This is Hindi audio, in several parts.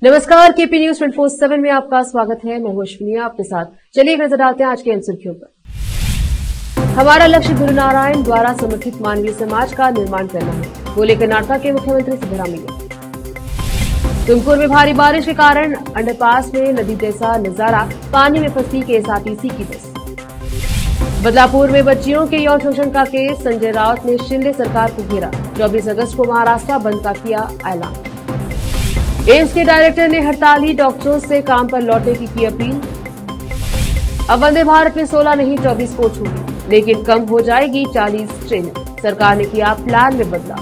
नमस्कार, केपी न्यूज 24/7 में आपका स्वागत है। मैं हूं अश्विनी आपके साथ। चलिए नजर डालते हैं आज के इन सुर्खियों पर। हमारा लक्ष्य गुरु नारायण द्वारा समर्थित मानवीय समाज का निर्माण करना है, बोले कर्नाटक के मुख्यमंत्री सिद्धरामैया। तुमकुर में भारी बारिश के कारण अंडरपास में नदी जैसा नजारा, पानी में फंसी केएसआरटीसी की बस। बदलापुर में बच्चियों के यौन शोषण का केस, संजय राउत ने शिंदे सरकार को घेरा। 24 अगस्त को महाराष्ट्र बंद का किया ऐलान। एम्स के डायरेक्टर ने हड़ताली डॉक्टरों से काम पर लौटने की अपील। अब वंदे भारत में 16 नहीं 24 कोच होगी, लेकिन कम हो जाएगी 40 ट्रेनें। सरकार ने किया प्लान में बदलाव।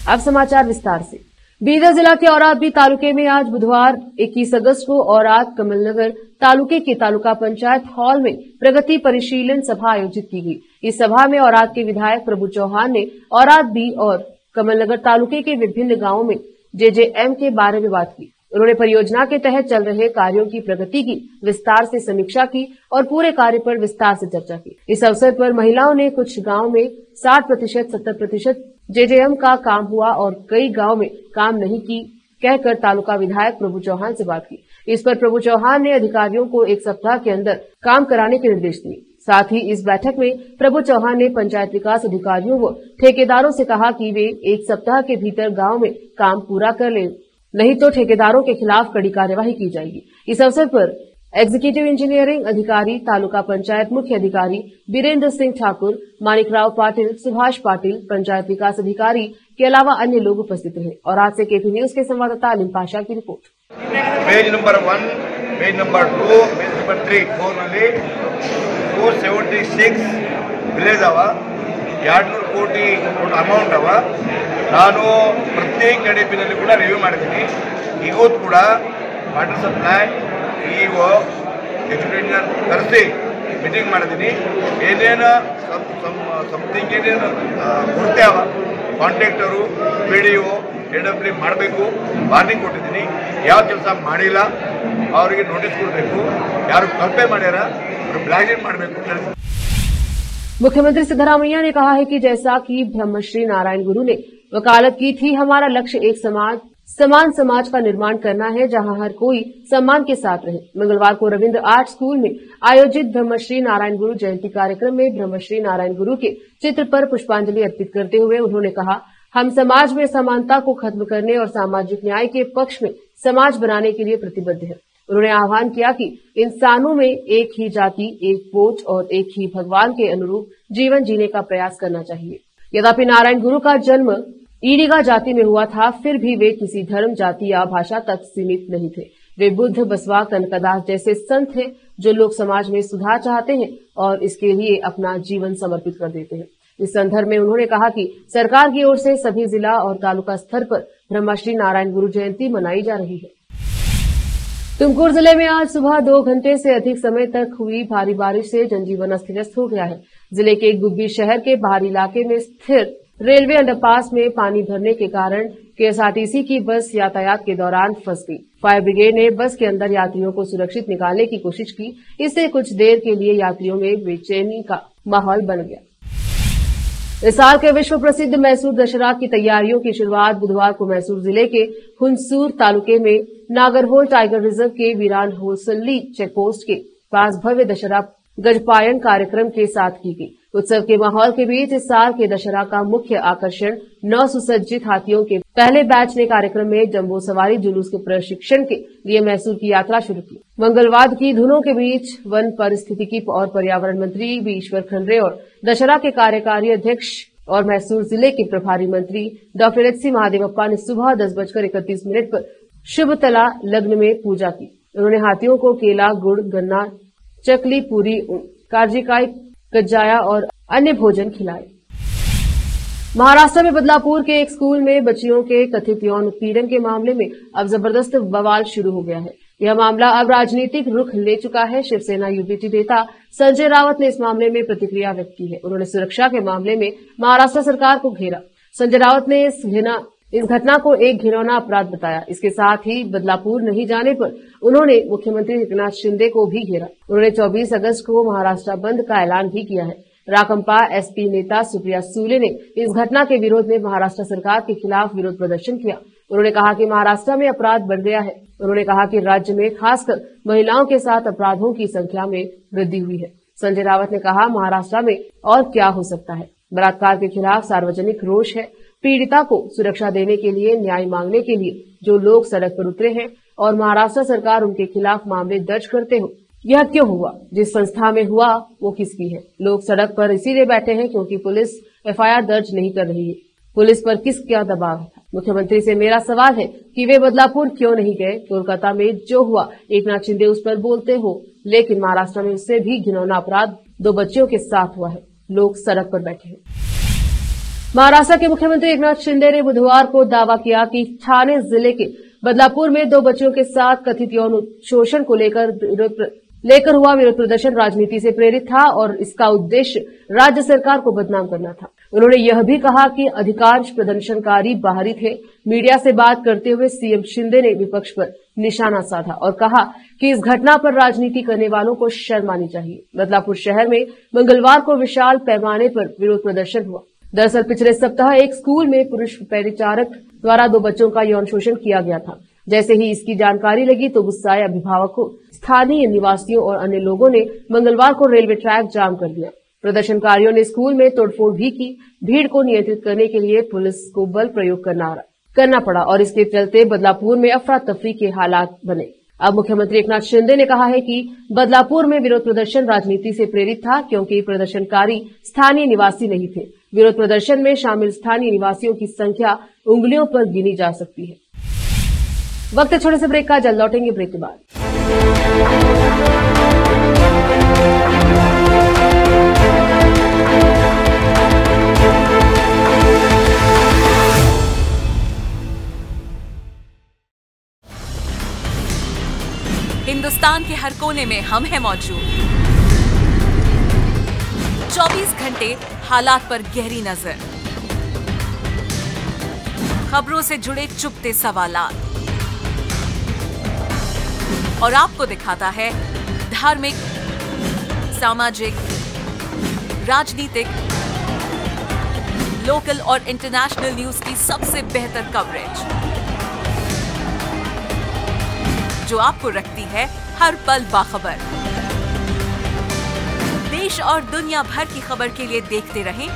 अब समाचार विस्तार से। बीदर जिला के औरादबी तालुके में आज बुधवार 21 अगस्त को औराद कमलनगर तालुके के तालुका पंचायत हॉल में प्रगति परिशीलन सभा आयोजित की गई। इस सभा में औराद के विधायक प्रभु चौहान ने औरादबी और कमलनगर तालुके के विभिन्न गांवों में जेजेएम के बारे में बात की। उन्होंने परियोजना के तहत चल रहे कार्यों की प्रगति की विस्तार से समीक्षा की और पूरे कार्य पर विस्तार से चर्चा की। इस अवसर पर महिलाओं ने कुछ गांव में 60%, 70% जेजेएम का काम हुआ और कई गांव में काम नहीं की कहकर तालुका विधायक प्रभु चौहान से बात की। इस पर प्रभु चौहान ने अधिकारियों को 1 सप्ताह के अंदर काम कराने के निर्देश दिए। साथ ही इस बैठक में प्रभु चौहान ने पंचायत विकास अधिकारियों व ठेकेदारों से कहा कि वे 1 सप्ताह के भीतर गांव में काम पूरा कर ले, नहीं तो ठेकेदारों के खिलाफ कड़ी कार्यवाही की जाएगी। इस अवसर पर एग्जीक्यूटिव इंजीनियरिंग अधिकारी, तालुका पंचायत मुख्य अधिकारी बीरेंद्र सिंह ठाकुर, मानिकराव पाटिल, सुभाष पाटिल, पंचायत विकास अधिकारी के अलावा अन्य लोग उपस्थित रहे। और आज से केपी न्यूज के संवाददाता अलिम पाशा की report. Page number 1, page number 2, page number 3, 4 ನಲ್ಲಿ 276 ವಿಲೇಜ್ ಅವ, 200 ಕೋಟಿ ಅಮೌಂಟ್ ಅವ. ನಾನು ಪ್ರತ್ಯೇಕ ಎಡಿಪಿನಲ್ಲಿ ಕೂಡ ರಿವ್ಯೂ ಮಾಡಿದ್ದೀನಿ. ಇವತ್ತು ಕೂಡ ವಾಟರ್ ಸಪ್ಲೈ ಇಒ ಎಕ್ಸ್ಟೆನ್ಷನ್ ಕರೆಸಿ ಮೀಟಿಂಗ್ ಮಾಡಿದ್ದೀನಿ. ಏನೇನು ಸಮಥಿಂಗ್ ಏನೇನು ಕೊರತೆ ಅವ ಕಾಂಟ್ರಾಕ್ಟರು PDO AWD ಮಾಡಬೇಕು ವಾರ್ನಿಂಗ್ ಕೊಟ್ಟಿದ್ದೀನಿ. ಯಾವ ಕೆಲಸ ಮಾಡಿಲ್ಲ ಅವರಿಗೆ ನೋಟಿಸ್ ಕೊಡಬೇಕು, ಯಾರು ಕಲ್ಪೆ ಮಾಡ್ಯಾರ ಅವರು ಬ್ಲಾಕ್ಲಿಸ್ಟ್ ಮಾಡಬೇಕು। मुख्यमंत्री सिद्धरामैया ने कहा है कि जैसा कि ब्रह्मश्री नारायण गुरु ने वकालत की थी, हमारा लक्ष्य एक समान समाज का निर्माण करना है, जहां हर कोई सम्मान के साथ रहे। मंगलवार को रविन्द्र आर्ट स्कूल में आयोजित ब्रह्मश्री नारायण गुरु जयंती कार्यक्रम में ब्रह्मश्री नारायण गुरु के चित्र पर पुष्पांजलि अर्पित करते हुए उन्होंने कहा, हम समाज में समानता को खत्म करने और सामाजिक न्याय के पक्ष में समाज बनाने के लिए प्रतिबद्ध हैं। उन्होंने आह्वान किया कि इंसानों में एक ही जाति, एक वोट और एक ही भगवान के अनुरूप जीवन जीने का प्रयास करना चाहिए। यद्यपि नारायण गुरु का जन्म ईडिगा जाति में हुआ था, फिर भी वे किसी धर्म, जाति या भाषा तक सीमित नहीं थे। वे बुद्ध, बसवा, कनकदास जैसे संत हैं जो लोग समाज में सुधार चाहते हैं और इसके लिए अपना जीवन समर्पित कर देते हैं। इस संदर्भ में उन्होंने कहा कि सरकार की ओर से सभी जिला और तालुका स्तर पर ब्रह्मश्री नारायण गुरु जयंती मनाई जा रही है। तुमकुर जिले में आज सुबह 2 घंटे से अधिक समय तक हुई भारी बारिश से जनजीवन अस्त व्यस्त हो गया है। जिले के गुब्बी शहर के बाहरी इलाके में स्थित रेलवे अंडरपास में पानी भरने के कारण केएसआरटीसी की बस यातायात के दौरान फंस गई। फायर ब्रिगेड ने बस के अंदर यात्रियों को सुरक्षित निकालने की कोशिश की। इससे कुछ देर के लिए यात्रियों में बेचैनी का माहौल बन गया। इस साल के विश्व प्रसिद्ध मैसूर दशहरा की तैयारियों की शुरुआत बुधवार को मैसूर जिले के हुनसूर तालुके में नागरहोल टाइगर रिजर्व के वीरान होसल्ली चेकपोस्ट के पास भव्य दशहरा गजपायन कार्यक्रम के साथ की गई। उत्सव के माहौल के बीच इस साल के दशहरा का मुख्य आकर्षण 9 सुसज्जित हाथियों के पहले बैच ने कार्यक्रम में जंबू सवारी जुलूस के प्रशिक्षण के लिए मैसूर की यात्रा शुरू की। मंगलवार की धुनों के बीच वन परिस्थितिकी और पर्यावरण मंत्री बी ईश्वर खंड्रे और दशहरा के कार्यकारी अध्यक्ष और मैसूर जिले के प्रभारी मंत्री डॉक्टर HC महादेवप्पा ने सुबह 10:31 पर शुभतला लग्न में पूजा की। उन्होंने हाथियों को केला, गुड़, गन्ना, चकली, पूरी, कार्जिकाई, कज्जाया और अन्य भोजन खिलाए। महाराष्ट्र में बदलापुर के एक स्कूल में बच्चियों के कथित यौन उत्पीड़न के मामले में अब जबरदस्त बवाल शुरू हो गया है। यह मामला अब राजनीतिक रुख ले चुका है। शिवसेना यूपीटी नेता संजय राउत ने इस मामले में प्रतिक्रिया व्यक्त की है। उन्होंने सुरक्षा के मामले में महाराष्ट्र सरकार को घेरा। संजय राउत ने इस घृणा इस घटना को एक घिनौना अपराध बताया। इसके साथ ही बदलापुर नहीं जाने पर उन्होंने मुख्यमंत्री एकनाथ शिंदे को भी घेरा। उन्होंने 24 अगस्त को महाराष्ट्र बंद का ऐलान भी किया है। राकंपा एसपी नेता सुप्रिया सुले ने इस घटना के विरोध में महाराष्ट्र सरकार के खिलाफ विरोध प्रदर्शन किया। उन्होंने कहा कि महाराष्ट्र में अपराध बढ़ गया है। उन्होंने कहा कि राज्य में खासकर महिलाओं के साथ अपराधों की संख्या में वृद्धि हुई है। संजय रावत ने कहा, महाराष्ट्र में और क्या हो सकता है। बलात्कार के खिलाफ सार्वजनिक रोष है। पीड़िता को सुरक्षा देने के लिए, न्याय मांगने के लिए जो लोग सड़क पर उतरे हैं और महाराष्ट्र सरकार उनके खिलाफ मामले दर्ज करते हो, यह क्यों हुआ? जिस संस्था में हुआ वो किसकी है? लोग सड़क पर इसीलिए बैठे हैं क्योंकि पुलिस एफआईआर दर्ज नहीं कर रही है। पुलिस पर क्या दबाव है? मुख्यमंत्री से मेरा सवाल है कि वे बदलापुर क्यों नहीं गए? कोलकाता में जो हुआ एकनाथ शिंदे उस पर बोलते हो, लेकिन महाराष्ट्र में उससे भी घिनौना अपराध 2 बच्चियों के साथ हुआ है। लोग सड़क पर बैठे हैं। महाराष्ट्र के मुख्यमंत्री एकनाथ शिंदे ने बुधवार को दावा किया कि ठाणे जिले के बदलापुर में 2 बच्चियों के साथ कथित यौन शोषण को लेकर हुआ विरोध प्रदर्शन राजनीति से प्रेरित था और इसका उद्देश्य राज्य सरकार को बदनाम करना था। उन्होंने यह भी कहा कि अधिकांश प्रदर्शनकारी बाहरी थे। मीडिया से बात करते हुए सीएम शिंदे ने विपक्ष पर निशाना साधा और कहा कि इस घटना पर राजनीति करने वालों को शर्म आनी चाहिए। बदलापुर शहर में मंगलवार को विशाल पैमाने पर विरोध प्रदर्शन हुआ। दरअसल पिछले सप्ताह एक स्कूल में पुरुष परिचारक द्वारा 2 बच्चों का यौन शोषण किया गया था। जैसे ही इसकी जानकारी लगी तो गुस्साए अभिभावकों, स्थानीय निवासियों और अन्य लोगों ने मंगलवार को रेलवे ट्रैक जाम कर दिया। प्रदर्शनकारियों ने स्कूल में तोड़फोड़ भी की। भीड़ को नियंत्रित करने के लिए पुलिस को बल प्रयोग करना पड़ा और इसके चलते बदलापुर में अफरा तफरी के हालात बने। अब मुख्यमंत्री एकनाथ शिंदे ने कहा है कि बदलापुर में विरोध प्रदर्शन राजनीति से प्रेरित था क्योंकि प्रदर्शनकारी स्थानीय निवासी नहीं थे। विरोध प्रदर्शन में शामिल स्थानीय निवासियों की संख्या उंगलियों पर गिनी जा सकती है। वक्त है छोटे से ब्रेक का, जल्द लौटेंगे ब्रेक के बाद। हिंदुस्तान के हर कोने में हम हैं मौजूद। 24 घंटे हालात पर गहरी नजर, खबरों से जुड़े चुपते सवालात और आपको दिखाता है धार्मिक, सामाजिक, राजनीतिक, लोकल और इंटरनेशनल न्यूज की सबसे बेहतर कवरेज जो आपको रखती है हर पल बाखबर। देश और दुनिया भर की खबर के लिए देखते रहें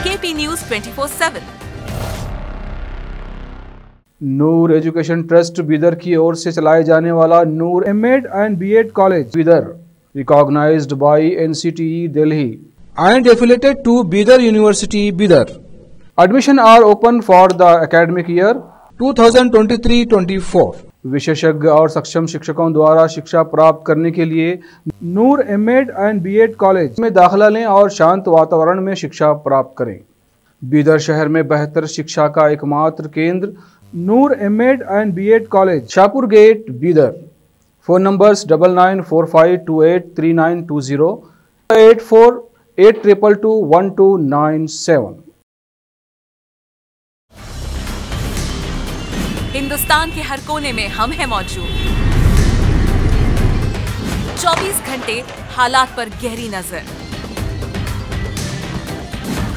KP News 24/7। Noor Education Trust Bidar की ओर से चलाए जाने वाला Noor MEd and BEd College Bidar, recognised by NCTE Delhi and affiliated to Bidar University, Bidar. Admission are open for the academic year 2023-24. विशेषज्ञ और सक्षम शिक्षकों द्वारा शिक्षा प्राप्त करने के लिए नूर एमएड एंड बीएड कॉलेज में दाखिला लें और शांत वातावरण में शिक्षा प्राप्त करें। बीदर शहर में बेहतर शिक्षा का एकमात्र केंद्र Noor MEd and BEd College, Shahpur Gate, Bidar. Phone numbers 9945283920, 8482221297। Hindustan के हर कोने में हम हैं मौजूद। 24 घंटे हालात पर गहरी नजर,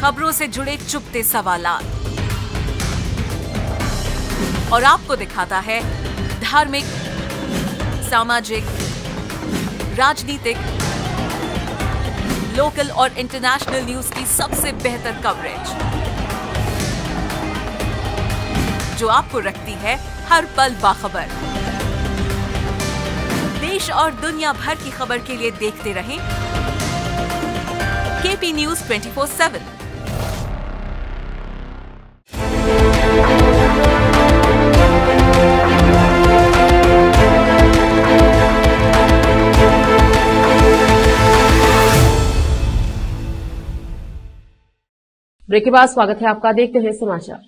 खबरों से जुड़े चुपते सवालात और आपको दिखाता है धार्मिक, सामाजिक, राजनीतिक, लोकल और इंटरनेशनल न्यूज की सबसे बेहतर कवरेज जो आपको रखती है हर पल बाखबर। देश और दुनिया भर की खबर के लिए देखते रहें केपी न्यूज 24/7। ब्रेक के बाद स्वागत है आपका। देखते हैं समाचार।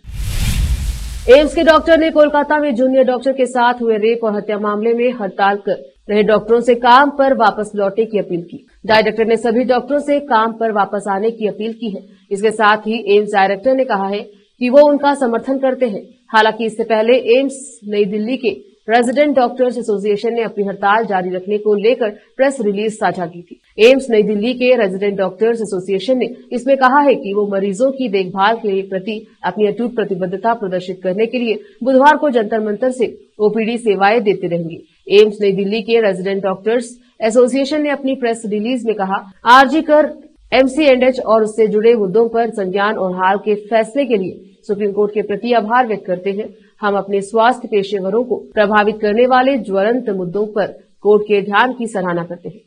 एम्स के डॉक्टर ने कोलकाता में जूनियर डॉक्टर के साथ हुए रेप और हत्या मामले में हड़ताल कर रहे डॉक्टरों से काम पर वापस लौटने की अपील की। डायरेक्टर ने सभी डॉक्टरों से काम पर वापस आने की अपील की है। इसके साथ ही एम्स डायरेक्टर ने कहा है कि वो उनका समर्थन करते हैं। हालांकि इससे पहले एम्स नई दिल्ली के रेजिडेंट डॉक्टर्स एसोसिएशन ने अपनी हड़ताल जारी रखने को लेकर प्रेस रिलीज साझा की थी। एम्स नई दिल्ली के रेजिडेंट डॉक्टर्स एसोसिएशन ने इसमें कहा है कि वो मरीजों की देखभाल के प्रति अपनी अटूट प्रतिबद्धता प्रदर्शित करने के लिए बुधवार को जंतर मंतर से ओपीडी सेवाएं देते रहेंगे। एम्स नई दिल्ली के रेजिडेंट डॉक्टर्स एसोसिएशन ने अपनी प्रेस रिलीज में कहा, आरजी कर एमसीएनएच और उससे जुड़े मुद्दों पर संज्ञान और हाल के फैसले के लिए सुप्रीम कोर्ट के प्रति आभार व्यक्त करते हैं। हम अपने स्वास्थ्य पेशेवरों को प्रभावित करने वाले ज्वलंत मुद्दों पर कोर्ट के ध्यान की सराहना करते हैं।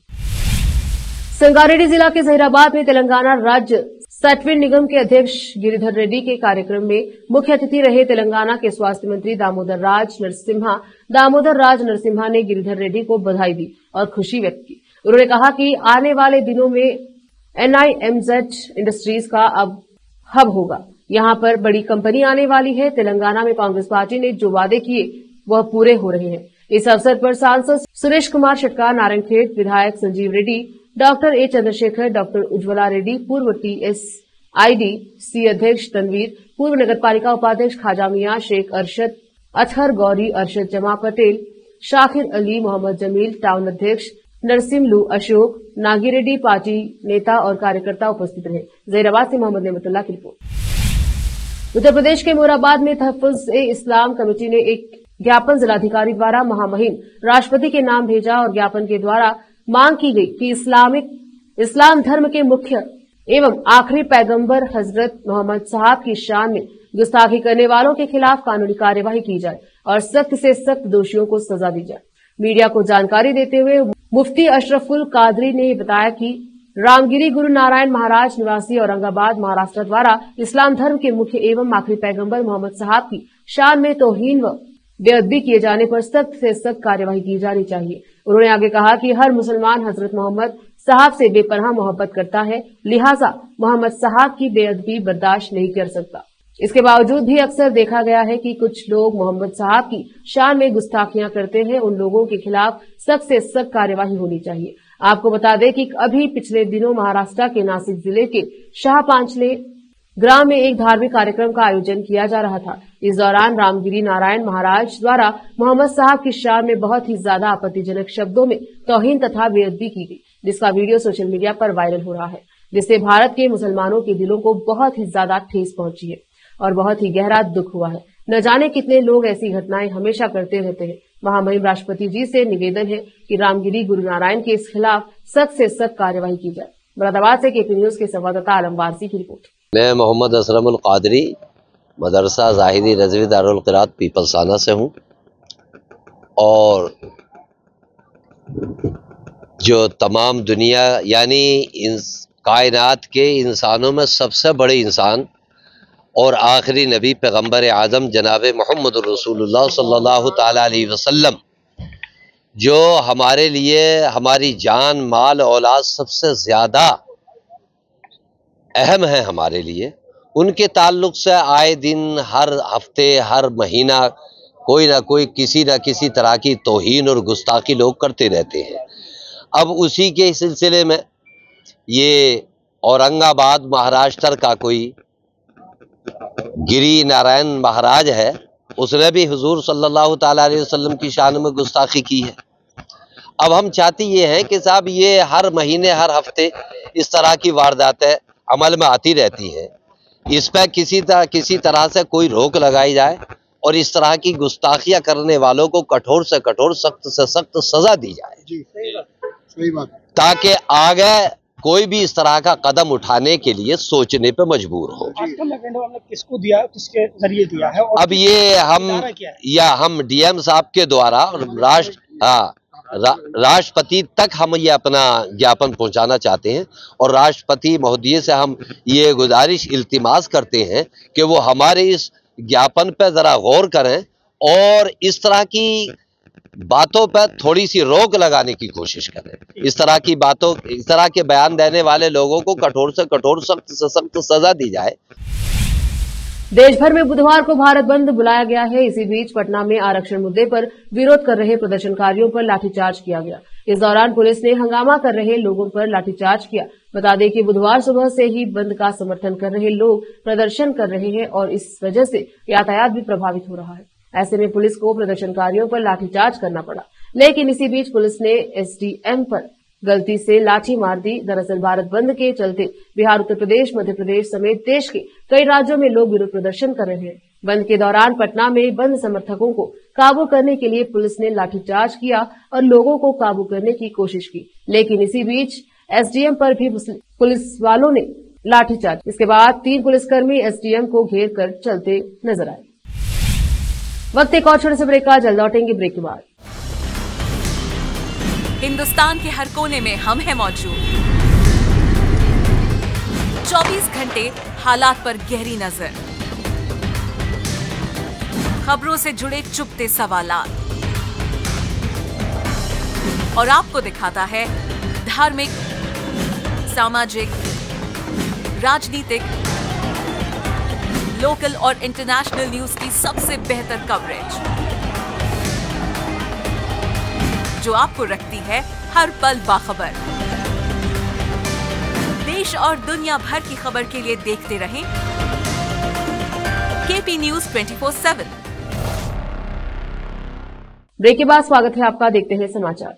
संगारेड्डी जिला के जहीराबाद में तेलंगाना राज्य सटविन निगम के अध्यक्ष गिरिधर रेड्डी के कार्यक्रम में मुख्य अतिथि रहे तेलंगाना के स्वास्थ्य मंत्री दामोदर राज नरसिम्हा ने गिरिधर रेड्डी को बधाई दी और खुशी व्यक्त की। उन्होंने कहा कि आने वाले दिनों में NIMZ इंडस्ट्रीज का अब हब होगा। यहां पर बड़ी कंपनी आने वाली है। तेलंगाना में कांग्रेस पार्टी ने जो वादे किए वह पूरे हो रहे हैं। इस अवसर पर सांसद सुरेश कुमार शटकार, नारायणखेड़ विधायक Sanjeev Reddy, doctor A Chandrashekhar, doctor Ujjwala Reddy, पूर्व TSIDC अध्यक्ष तनवीर, पूर्व नगरपालिका उपाध्यक्ष खाजा मियां, शेख अरशद, अतहर गौरी, अरशद जमा पटेल, शाकिर अली, मोहम्मद जमील, टाउन अध्यक्ष नरसिमलू अशोक, नागी रेड्डी, पार्टी नेता और कार्यकर्ता उपस्थित रहे। जहीराबाद से मोहम्मद नेमतुल्लाह की रिपोर्ट। उत्तर प्रदेश के मोराबाद में तहफ़्फ़ुज़-ए-इस्लाम कमेटी ने एक ज्ञापन जिलाधिकारी द्वारा महामहिम राष्ट्रपति के नाम भेजा और ज्ञापन के द्वारा मांग की गई कि इस्लाम धर्म के मुख्य एवं आखिरी पैगंबर हजरत मोहम्मद साहब की शान में गुस्ताखी करने वालों के खिलाफ कानूनी कार्यवाही की जाए और सख्त से सख्त दोषियों को सजा दी जाए। मीडिया को जानकारी देते हुए मुफ्ती अशरफुल कादरी ने बताया कि रामगिरी गुरु नारायण महाराज निवासी औरंगाबाद महाराष्ट्र द्वारा इस्लाम धर्म के मुख्य एवं आखिरी पैगंबर मोहम्मद साहब की शान में तौहीन व बेअदबी किए जाने पर सख्त से सख्त कार्यवाही की जानी चाहिए। उन्होंने आगे कहा कि हर मुसलमान हजरत मोहम्मद साहब से बेपनाह मोहब्बत करता है, लिहाजा मोहम्मद साहब की बेअदबी बर्दाश्त नहीं कर सकता। इसके बावजूद भी अक्सर देखा गया है कि कुछ लोग मोहम्मद साहब की शान में गुस्ताखियां करते हैं। उन लोगों के खिलाफ सख्त से सख्त कार्यवाही होनी चाहिए। आपको बता दें कि अभी पिछले दिनों महाराष्ट्र के नासिक जिले के शाहपांचले ग्राम में एक धार्मिक कार्यक्रम का आयोजन किया जा रहा था। इस दौरान रामगिरी नारायण महाराज द्वारा मोहम्मद साहब की शान में बहुत ही ज्यादा आपत्तिजनक शब्दों में तौहीन तथा बेअदबी की गई, जिसका वीडियो सोशल मीडिया पर वायरल हो रहा है, जिससे भारत के मुसलमानों के दिलों को बहुत ही ज्यादा ठेस पहुंची है और बहुत ही गहरा दुख हुआ है। न जाने कितने लोग ऐसी घटनाएं हमेशा करते रहते हैं। महामहिम राष्ट्रपति जी से निवेदन है कि रामगिरी गुरु नारायण के इस खिलाफ सख्त से सख्त कार्यवाही की जाए। मुरादाबाद से केपी न्यूज के संवाददाता आलम वारसी की रिपोर्ट। मैं मोहम्मद असलमुल कादरी मदरसा ज़ाहिदी रज़वी दारुल क़िरात पीपलसाना से हूँ और जो तमाम दुनिया यानी कायनात के इंसानों में सबसे बड़े इंसान और आखिरी नबी पैगंबर आज़म जनाब मोहम्मद रसूलुल्लाह सल्लल्लाहु ताला अलैहि वसल्लम जो हमारे लिए हमारी जान माल औलाद सबसे ज़्यादा अहम है हमारे लिए, उनके ताल्लुक से आए दिन हर हफ्ते हर महीना कोई ना कोई किसी न किसी तरह की तौहीन और गुस्ताखी लोग करते रहते हैं। अब उसी के सिलसिले में ये औरंगाबाद महाराष्ट्र का कोई गिरी नारायण महाराज है, उसने भी हुजूर सल्लल्लाहु ताला अलैहि वसल्लम की शान में गुस्ताखी की है। अब हम चाहते ये हैं कि साहब ये हर महीने हर हफ्ते इस तरह की वारदातें अमल में आती रहती हैं, इस पर किसी तरह से कोई रोक लगाई जाए और इस तरह की गुस्ताखियां करने वालों को कठोर से कठोर सख्त से सख्त सजा दी जाए। जी, सही बात। ताकि आगे कोई भी इस तरह का कदम उठाने के लिए सोचने पे मजबूर हो। हमने किसको दिया, किसके जरिए दिया है? अब ये हम डीएम साहब के द्वारा राष्ट्रपति तक हम ये अपना ज्ञापन पहुंचाना चाहते हैं और राष्ट्रपति महोदय से हम ये गुजारिश इल्तिमास करते हैं कि वो हमारे इस ज्ञापन पर जरा गौर करें और इस तरह की बातों पर थोड़ी सी रोक लगाने की कोशिश करें। इस तरह के बयान देने वाले लोगों को कठोर से कठोर सख्त से सख्त सजा दी जाए। देश भर में बुधवार को भारत बंद बुलाया गया है। इसी बीच पटना में आरक्षण मुद्दे पर विरोध कर रहे प्रदर्शनकारियों पर लाठीचार्ज किया गया। इस दौरान पुलिस ने हंगामा कर रहे लोगों पर लाठीचार्ज किया। बता दें कि बुधवार सुबह से ही बंद का समर्थन कर रहे लोग प्रदर्शन कर रहे हैं और इस वजह से यातायात भी प्रभावित हो रहा है। ऐसे में पुलिस को प्रदर्शनकारियों पर लाठीचार्ज करना पड़ा, लेकिन इसी बीच पुलिस ने एसडीएम पर गलती से लाठी मार दी। दरअसल भारत बंद के चलते बिहार, उत्तर प्रदेश, मध्य प्रदेश समेत देश के कई राज्यों में लोग विरोध प्रदर्शन कर रहे हैं। बंद के दौरान पटना में बंद समर्थकों को काबू करने के लिए पुलिस ने लाठीचार्ज किया और लोगों को काबू करने की कोशिश की, लेकिन इसी बीच एसडीएम पर भी पुलिस वालों ने लाठीचार्ज। इसके बाद 3 पुलिसकर्मी एसडीएम को घेर कर चलते नजर आए। वक्त एक और छोटे से ब्रेक का, जल्द लौटेंगे ब्रेक के बाद। हिंदुस्तान के हर कोने में हम हैं मौजूद। 24 घंटे हालात पर गहरी नजर, खबरों से जुड़े चुपते सवालात और आपको दिखाता है धार्मिक, सामाजिक, राजनीतिक, लोकल और इंटरनेशनल न्यूज की सबसे बेहतर कवरेज जो आपको रखती है हर पल बाखबर। देश और दुनिया भर की खबर के लिए देखते रहें केपी न्यूज 24/7। ब्रेक के बाद स्वागत है आपका, देखते हैं समाचार।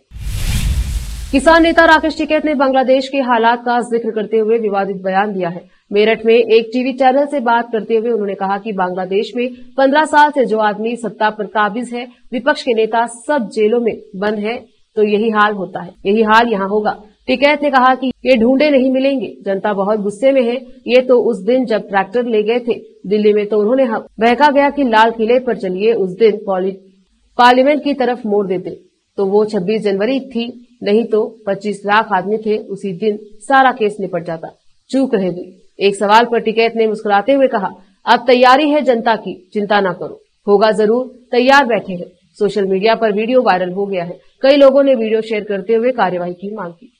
किसान नेता राकेश टिकैत ने बांग्लादेश के हालात का जिक्र करते हुए विवादित बयान दिया है। मेरठ में एक टीवी चैनल से बात करते हुए उन्होंने कहा कि बांग्लादेश में 15 साल से जो आदमी सत्ता पर काबिज है, विपक्ष के नेता सब जेलों में बंद है, तो यही हाल होता है, यही हाल यहाँ होगा। टिकैत ने कहा कि ये ढूंढे नहीं मिलेंगे, जनता बहुत गुस्से में है। ये तो उस दिन जब ट्रैक्टर ले गए थे दिल्ली में, तो उन्होंने बहका गया कि लाल किले पर चलिए, उस दिन पार्लियामेंट की तरफ मोड़ देते तो वो 26 जनवरी थी, नहीं तो 25 लाख आदमी थे, उसी दिन सारा केस निपट जाता। चूक रह गई। एक सवाल पर टिकैत ने मुस्कुराते हुए कहा, अब तैयारी है जनता की, चिंता ना करो, होगा जरूर, तैयार बैठे हैं। सोशल मीडिया पर वीडियो वायरल हो गया है। कई लोगों ने वीडियो शेयर करते हुए कार्रवाई की मांग की।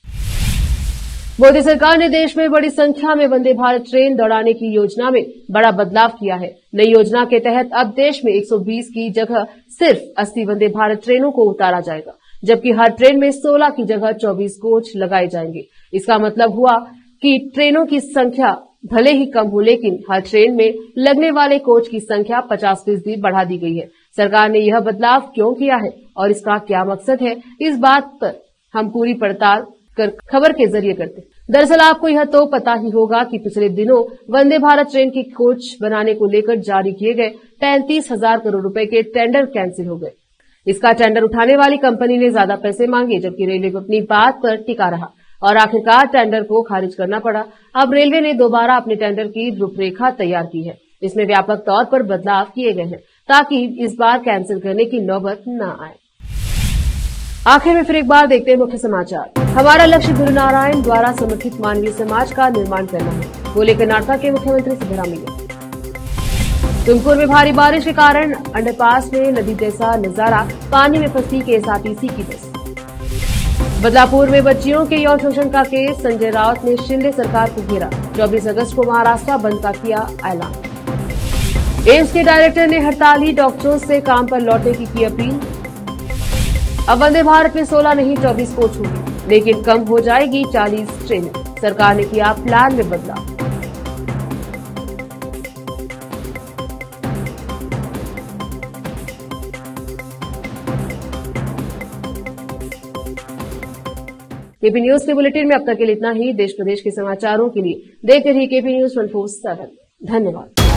मोदी सरकार ने देश में बड़ी संख्या में वंदे भारत ट्रेन दौड़ाने की योजना में बड़ा बदलाव किया है। नई योजना के तहत अब देश में 120 की जगह सिर्फ 80 वंदे भारत ट्रेनों को उतारा जाएगा, जबकि हर ट्रेन में 16 की जगह 24 कोच लगाए जाएंगे। इसका मतलब हुआ कि ट्रेनों की संख्या भले ही कम हो, लेकिन हर ट्रेन में लगने वाले कोच की संख्या 50% बढ़ा दी गई है। सरकार ने यह बदलाव क्यों किया है और इसका क्या मकसद है, इस बात पर हम पूरी पड़ताल कर खबर के जरिए करते हैं। दरअसल आपको यह तो पता ही होगा कि पिछले दिनों वंदे भारत ट्रेन की कोच बनाने को लेकर जारी किए गए 35,000 करोड़ रुपए के टेंडर कैंसिल हो गए। इसका टेंडर उठाने वाली कंपनी ने ज्यादा पैसे मांगे, जबकि रेलवे अपनी बात पर टिका रहा और आखिरकार टेंडर को खारिज करना पड़ा। अब रेलवे ने दोबारा अपने टेंडर की रूपरेखा तैयार की है। इसमें व्यापक तौर पर बदलाव किए गए हैं ताकि इस बार कैंसिल करने की नौबत न आए। आखिर में फिर एक बार देखते हैं मुख्य समाचार। हमारा लक्ष्य गुरु नारायण द्वारा समर्थित मानवीय समाज का निर्माण करना है, बोले कर्नाटक के मुख्यमंत्री सिद्धरामैया। तुमकुर में भारी बारिश के कारण अंडरपास में नदी जैसा नजारा, पानी में फंसी केएसआरटीसी की बस। बदलापुर में बच्चियों के यौन शोषण का केस, संजय राउत ने शिंदे सरकार को घेरा। 24 अगस्त को महाराष्ट्र बंद का किया ऐलान। एम्स के डायरेक्टर ने हड़ताली डॉक्टरों से काम पर लौटने की अपील। अब वंदे भारत में 16 नहीं 24 कोच होगी, लेकिन कम हो जाएगी 40 ट्रेनें। सरकार ने किया प्लान में बदलाव। केपी न्यूज के बुलेटिन में अब तक के लिए इतना ही। देश प्रदेश के समाचारों के लिए देखते रहिए केपी न्यूज 24/7। धन्यवाद।